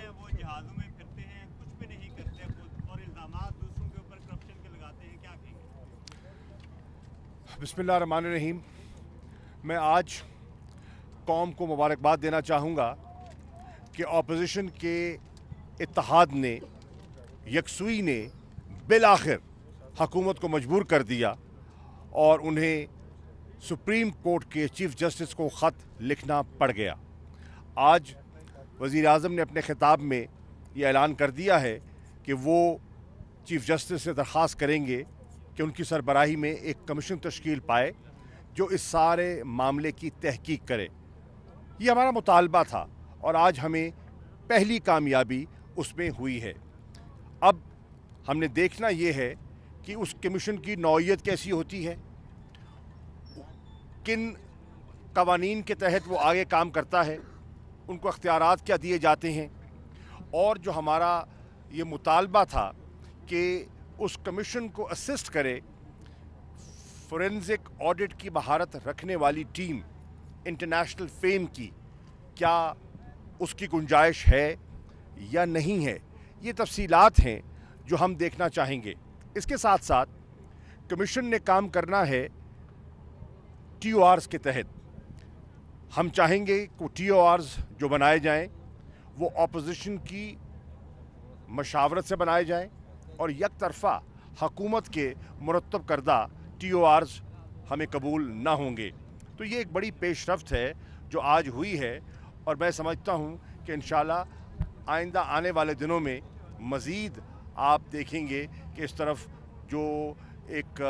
हैं वो जहाज़ों में फिरते हैं, कुछ भी नहीं करते खुद और इल्ज़ामात दूसरों के ऊपर करप्शन के लगाते हैं, क्या कहेंगे? बिस्मिल्लाहिर्रहमानिर्रहीम। मैं आज कौम को मुबारकबाद देना चाहूँगा कि अपोजिशन के इत्तेहाद ने, यकसुई ने बिल आखिर हुकूमत को मजबूर कर दिया और उन्हें सुप्रीम कोर्ट के चीफ जस्टिस को ख़त लिखना पड़ गया। आज वज़ीर आज़म ने अपने खिताब में ये ऐलान कर दिया है कि वो चीफ जस्टिस से दरख्वास्त करेंगे कि उनकी सरबराही में एक कमीशन तश्कील पाए जो इस सारे मामले की तहकीक करे। ये हमारा मुतालबा था और आज हमें पहली कामयाबी उसमें हुई है। अब हमने देखना ये है कि उस कमीशन की नौइयत कैसी होती है, किन कवानीन के तहत वो आगे काम करता है, उनको अख्तियारात क्या दिए जाते हैं, और जो हमारा ये मुतालबा था कि उस कमीशन को असिस्ट करे फोरेंसिक ऑडिट की महारत रखने वाली टीम इंटरनेशनल फेम की, क्या उसकी गुंजाइश है या नहीं है, ये तफसीलात हैं जो हम देखना चाहेंगे। इसके साथ साथ कमीशन ने काम करना है TORs के तहत। हम चाहेंगे कि TORs जो बनाए जाएं वो अपोजिशन की मशावरत से बनाए जाएं और एक तरफ़ा हुकूमत के मुरतब करदा TORs हमें कबूल ना होंगे। तो ये एक बड़ी पेशरफ्त है जो आज हुई है और मैं समझता हूँ कि इंशाल्लाह आइंदा आने वाले दिनों में मज़ीद आप देखेंगे कि इस तरफ जो एक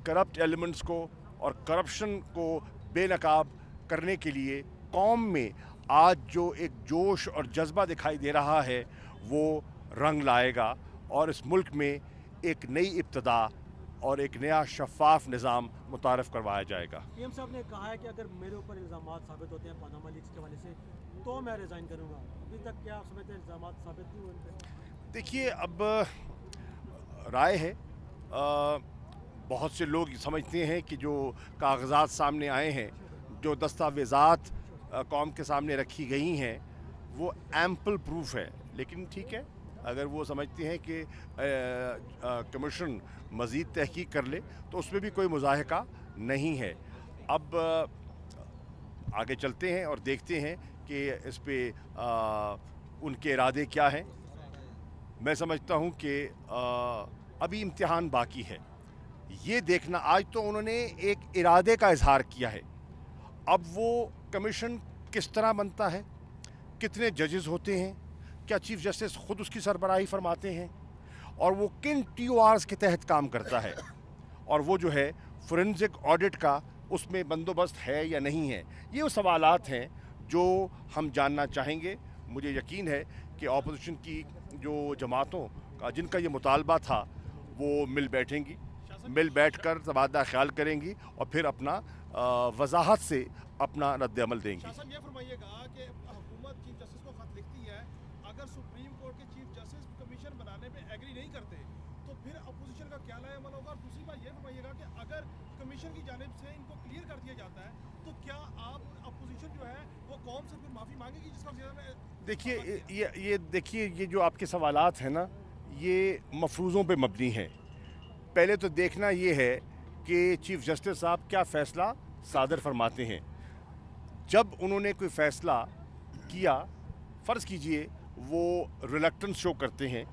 करप्ट एलिमेंट्स को और करप्शन को बेनकाब करने के लिए कौम में आज जो एक जोश और जज्बा दिखाई दे रहा है वो रंग लाएगा और इस मुल्क में एक नई इब्तदा और एक नया शफाफ निज़ाम मुतारफ़ करवाया जाएगा। PM साहब ने कहा है कि अगर मेरे ऊपर इल्ज़ामात साबित होते हैं पानामा लीक्स के हवाले से तो मैं रिज़ाइन करूँगा। अभी तक क्या आप समझते हैं इल्ज़ामात साबित नहीं हुए उन पर? देखिए, अब राय है, बहुत से लोग समझते हैं कि जो कागजात सामने आए हैं, जो दस्तावेज़ात कौम के सामने रखी गई हैं वो एम्पल प्रूफ है, लेकिन ठीक है, अगर वो समझते हैं कि कमीशन मज़ीद तहकीक कर ले तो उसमें भी कोई मुज़ाहिका नहीं है। अब आगे चलते हैं और देखते हैं कि इस पे उनके इरादे क्या हैं। मैं समझता हूँ कि अभी इम्तिहान बाकी है, ये देखना। आज तो उन्होंने एक इरादे का इजहार किया है, अब वो कमीशन किस तरह बनता है, कितने जजेस होते हैं, क्या चीफ जस्टिस खुद उसकी सरबराही फरमाते हैं और वो किन TORs के तहत काम करता है, और वो जो है फोरेंसिक ऑडिट का उसमें बंदोबस्त है या नहीं है। ये वो सवालात हैं जो हम जानना चाहेंगे। मुझे यकीन है कि अपोजिशन की जो जमातों का जिनका ये मुतालबा था वो मिल बैठेंगी, मिल बैठकर तबादला ख्याल करेंगी और फिर अपना वजाहत से अपना रद्द-ए-अमल देंगी। शासन ये फरमाइएगा कि हुकूमत चीफ जस्टिस को खत लिखती है, अगर सुप्रीम कोर्ट के चीफ जस्टिस कमीशन बनाने पे एग्री नहीं करते तो फिर अपोजिशन का क्या अमल होगा? और दूसरी बात ये फरमाइएगा कि अगर कमीशन की जानिब से इनको क्लियर कर दिया जाता है तो क्या आप अपोजिशन जो है वो कौम से फिर माफ़ी मांगेगी जिसका? देखिए ये जो आपके सवालात हैं ना, ये मफरूज़ों पे मबनी हैं। पहले तो देखना ये है कि चीफ जस्टिस साहब क्या फ़ैसला सादर फरमाते हैं। जब उन्होंने कोई फ़ैसला किया, फ़र्ज़ कीजिए वो रिलक्टेंस शो करते हैं,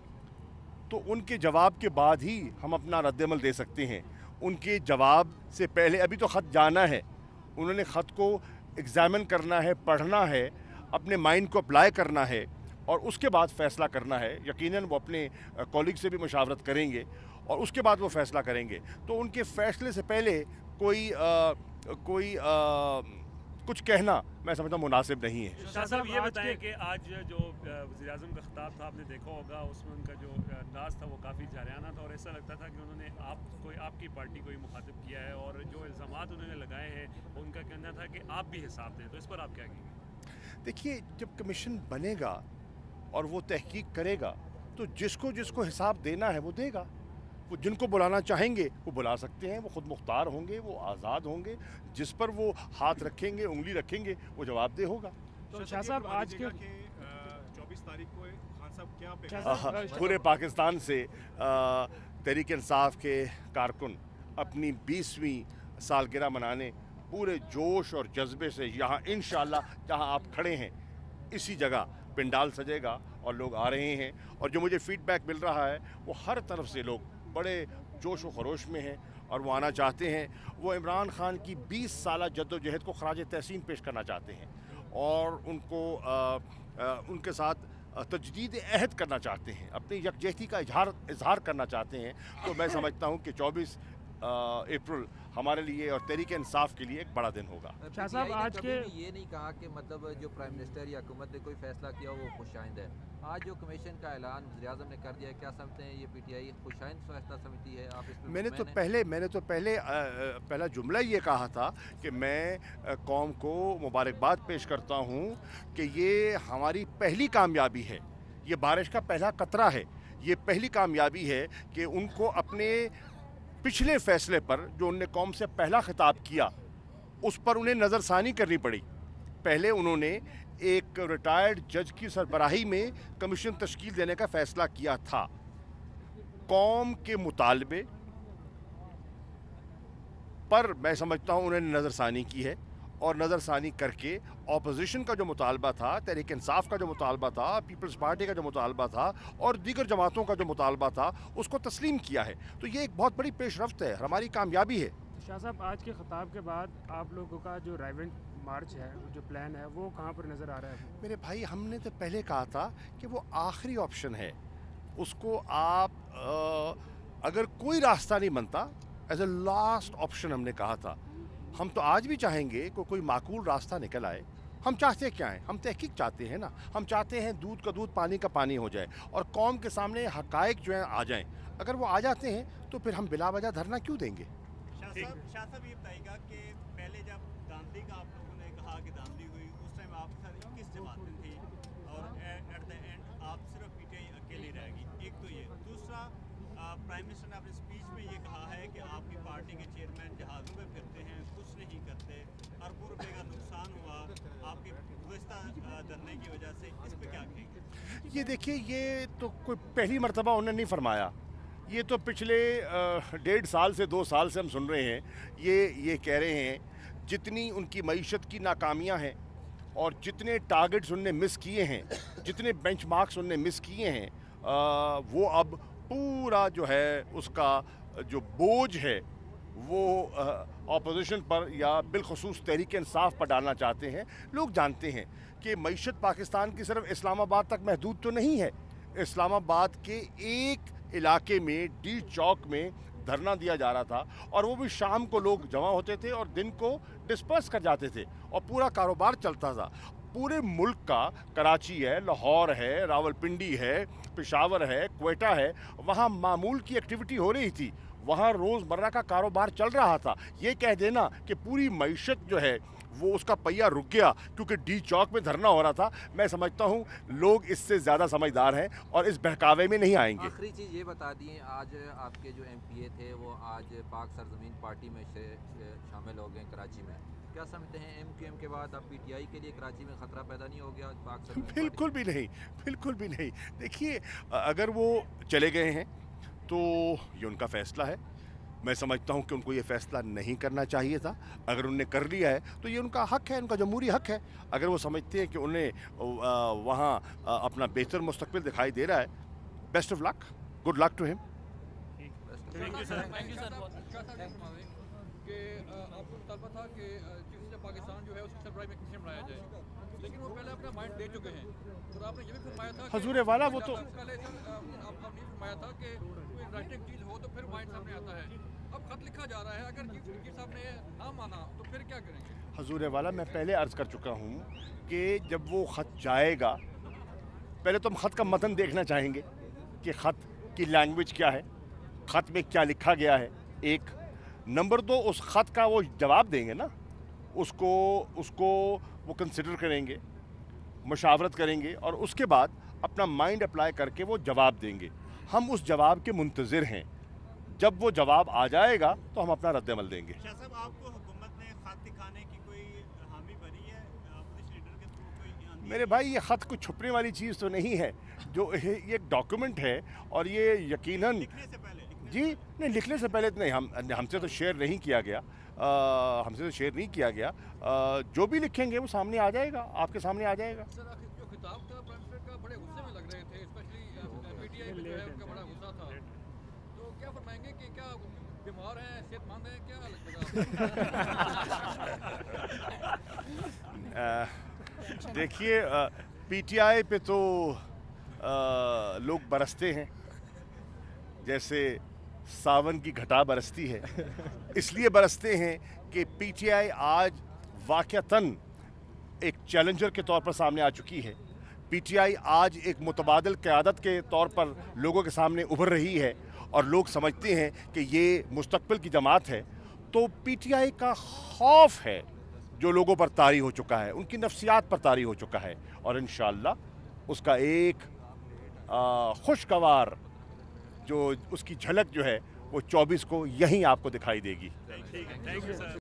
तो उनके जवाब के बाद ही हम अपना रद्द-ए-अमल दे सकते हैं। उनके जवाब से पहले अभी तो ख़त जाना है, उन्होंने ख़त को एग्ज़ामिन करना है, पढ़ना है, अपने माइंड को अप्लाई करना है और उसके बाद फ़ैसला करना है। यकीनन वो अपने कॉलीग से भी मशावरत करेंगे और उसके बाद वो फ़ैसला करेंगे। तो उनके फ़ैसले से पहले कोई कुछ कहना मैं समझता मुनासिब नहीं है। शाह साहब ये बताएं कि आज जो वज़ीर आज़म का खिताब था आपने देखा होगा, उसमें उनका जो अंदाज़ था वो काफ़ी जारियाना था और ऐसा लगता था कि उन्होंने आपकी पार्टी को ही मुखातिब किया है और जो इल्ज़ामात उन्होंने लगाए हैं उनका कहना था कि आप भी हिसाब दें। तो इस पर आप क्या कहेंगे? देखिए, जब कमीशन बनेगा और वो तहकीक करेगा तो जिसको जिसको हिसाब देना है वो देगा। वो जिनको बुलाना चाहेंगे वो बुला सकते हैं, वो खुद मुख्तार होंगे, वो आज़ाद होंगे, जिस पर वो हाथ रखेंगे, उंगली रखेंगे, वो जवाबदेह होगा। तो शाह साहब आज के 24 तारीख को खान साहब क्या अपेक्षा? पूरे पाकिस्तान से तहरीक इंसाफ के कारकुन अपनी 20वीं सालगिरह मनाने पूरे जोश और जज्बे से यहाँ इंशाअल्लाह जहाँ आप खड़े हैं इसी जगह पंडाल सजेगा और लोग आ रहे हैं। और जो मुझे फीडबैक मिल रहा है वो हर तरफ से लोग बड़े जोश व खरोश में हैं और वो आना चाहते हैं। वो इमरान खान की 20 साल जद्दोजहद को खराज तहसीन पेश करना चाहते हैं और उनको उनके साथ तजदीद अहद करना चाहते हैं, अपनी यकजहती का इजहार करना चाहते हैं। तो मैं समझता हूँ कि 24 अप्रैल हमारे लिए और तहरीक इंसाफ के लिए एक बड़ा दिन होगा। शाह साहब आज के ये नहीं कहा कि मतलब जो प्राइम मिनिस्टर या हुकूमत ने कोई फैसला किया वो खुशाइंद है। आज जो कमीशन का ऐलान वज़ीर-ए-आज़म ने कर दिया है, क्या समझते हैं ये पीटीआई खुशाइंद फैसला समझती है? आप इस पर मैंने तो पहला जुमला ये कहा था कि मैं कौम को मुबारकबाद पेश करता हूँ कि ये हमारी पहली कामयाबी है, ये बारिश का पहला कतरा है, ये पहली कामयाबी है कि उनको अपने पिछले फैसले पर जो उनने कौम से पहला खिताब किया उस पर उन्हें नज़रसानी करनी पड़ी। पहले उन्होंने एक रिटायर्ड जज की सरबराही में कमीशन तश्कील देने का फ़ैसला किया था। कौम के मुतालबे पर मैं समझता हूँ उन्होंने नज़रसानी की है और नज़रसानी करके अपोजिशन का जो मुतालबा था, तहरीक इंसाफ का जो मुतालबा था, पीपल्स पार्टी का जो मुतालबा था और दीगर जमातों का जो मुतालबा था उसको तस्लीम किया है। तो ये एक बहुत बड़ी पेशरफ्त है, हमारी कामयाबी है। शाह साहब आज के खिताब के बाद आप लोगों का जो राइवेंट मार्च है, जो प्लान है, वो कहाँ पर नज़र आ रहा है? मेरे भाई हमने तो पहले कहा था कि वो आखिरी ऑप्शन है, उसको आप अगर कोई रास्ता नहीं बनता एज ए लास्ट ऑप्शन हमने कहा था। हम तो आज भी चाहेंगे कि कोई माकूल रास्ता निकल आए। हम चाहते क्या हैं? हम तहकीक चाहते हैं ना, हम चाहते हैं दूध का दूध पानी का पानी हो जाए और कौम के सामने हकायक जो हैं आ जाएं। अगर वो आ जाते हैं तो फिर हम बिला वजह धरना क्यों देंगे? शाह साहब ये बताइएगा कि पहले जब दांदी का आप लोगों ने कहा कि दांदी हुई उस टाइम आप सर 21 जमातें थी और एट द एंड आप सिर्फ पीटीआई अकेली रहेगी। एक तो ये, दूसरा प्राइम मिनिस्टर ने अपने स्पीच में ये कहा है कि आपकी पार्टी के चेयरमैन जहाज़ों में फिरते हैं, कुछ नहीं करते, अरबों रुपए का नुकसान हुआ आपके गुज़िश्ता धरने की वजह से। इस पे क्या कहेंगे? ये देखिए, ये तो कोई पहली मरतबा उन्होंने नहीं फरमाया, ये तो पिछले 1.5 साल से 2 साल से हम सुन रहे हैं। ये कह रहे हैं जितनी उनकी मईशत की नाकामियाँ हैं और जितने टारगेट्स उनने मिस किए हैं, जितने बेंचमार्क्स उनने मिस किए हैं, वो अब पूरा जो है उसका जो बोझ है वो अपोजिशन पर या बिलखसूस तहरीक इंसाफ पर डालना चाहते हैं। लोग जानते हैं कि मईशत पाकिस्तान की सिर्फ इस्लामाबाद तक महदूद तो नहीं है। इस्लामाबाद के एक इलाके में डी चौक में धरना दिया जा रहा था और वो भी शाम को लोग जमा होते थे और दिन को डिस्पर्स कर जाते थे और पूरा कारोबार चलता था। पूरे मुल्क का, कराची है, लाहौर है, रावलपिंडी है, पेशावर है, क्वेटा है, वहाँ मामूल की एक्टिविटी हो रही थी, वहाँ रोज़मर्रा का कारोबार चल रहा था। ये कह देना कि पूरी मईशत जो है वो उसका पहिया रुक गया क्योंकि डी चौक में धरना हो रहा था, मैं समझता हूँ लोग इससे ज़्यादा समझदार हैं और इस बहकावे में नहीं आएंगे। आखिरी चीज़ ये बता दिए, आज आपके जो एमपीए थे वो आज पाक सरजमीन पार्टी में शामिल हो गए कराची में। क्या समझते हैं एमक्यूएम के बाद अब पीटीआई के लिए कराची में ख़तरा पैदा नहीं हो गया? पाक सरजमीन बिल्कुल भी नहीं, बिल्कुल भी नहीं। देखिए, अगर वो चले गए हैं तो ये उनका फ़ैसला है। मैं समझता हूँ कि उनको ये फ़ैसला नहीं करना चाहिए था। अगर उन्होंने कर लिया है तो ये उनका हक़ है, उनका जमहूरी हक़ है। अगर वो समझते हैं कि उन्हें वहाँ अपना बेहतर मुस्तकबिल दिखाई दे रहा है, best of luck, good luck to him. Thank you sir. कि आपको मुतालबा था कि चीफ मिनिस्टर पाकिस्तान जो है उसकी सरबराही में कमीशन बनाया जाए, लेकिन वो पहले अपना माइंड दे चुके हैं और आपने ये भी फरमाया था हजूर वाला वो तो पहले आपने फरमाया था कि कोई इंटरेस्टिंग चीज़ हो तो फिर माइंड सामने आता है। अब खत लिखा जा रहा है, अगर चीफ साहब ने ना माना तो फिर क्या करेंगे? हजूर वाला, मैं पहले अर्ज़ कर चुका हूँ कि जब वो ख़त जाएगा पहले तो हम ख़त का मतन देखना चाहेंगे कि ख़त की लैंग्वेज क्या है, ख़त में क्या लिखा गया है। एक नंबर 2, उस ख़त का वो जवाब देंगे ना, उसको वो कंसिडर करेंगे, मशावरत करेंगे और उसके बाद अपना माइंड अप्लाई करके वो जवाब देंगे। हम उस जवाब के मुंतज़िर हैं। जब वो जवाब आ जाएगा तो हम अपना रद्द-ए-अमल देंगे। शाह साहब, आपको हुकूमत ने खत दिखाने की कोई हामी भरी है अपोजिशन लीडर के थ्रू? कोई मेरे भाई ये ख़त कुछ छुपने वाली चीज़ तो नहीं है, जो ये एक डॉक्यूमेंट है और ये यकीनन लिखने से पहले जी नहीं, लिखने से पहले तो नहीं, हमसे तो शेयर नहीं किया गया, हमसे तो शेयर नहीं किया गया। जो भी लिखेंगे वो सामने आ जाएगा, आपके सामने आ जाएगा। सर आखिर जो खिताब था प्राइम मिनिस्टर का बड़े गुस्से में लग रहे थे, स्पेशली पीटीआई में जो है उनका बड़ा गुस्सा था, तो क्या फरमाएंगे कि क्या बीमार हैं, सेहतमंद हैं, क्या लगता है? देखिए पीटीआई पे तो लोग बरसते हैं जैसे सावन की घटा बरसती है, इसलिए बरसते हैं कि पीटीआई आज वाक़तन एक चैलेंजर के तौर पर सामने आ चुकी है। पीटीआई आज एक मुतबादिल क़यादत के तौर पर लोगों के सामने उभर रही है और लोग समझते हैं कि ये मुस्तक़बिल की जमात है। तो पीटीआई का खौफ है जो लोगों पर तारी हो चुका है, उनकी नफ्सियात पर तारी हो चुका है, और इंशाअल्लाह उसका एक खुशगवार जो उसकी झलक जो है वो 24 को यहीं आपको दिखाई देगी। Thank you sir.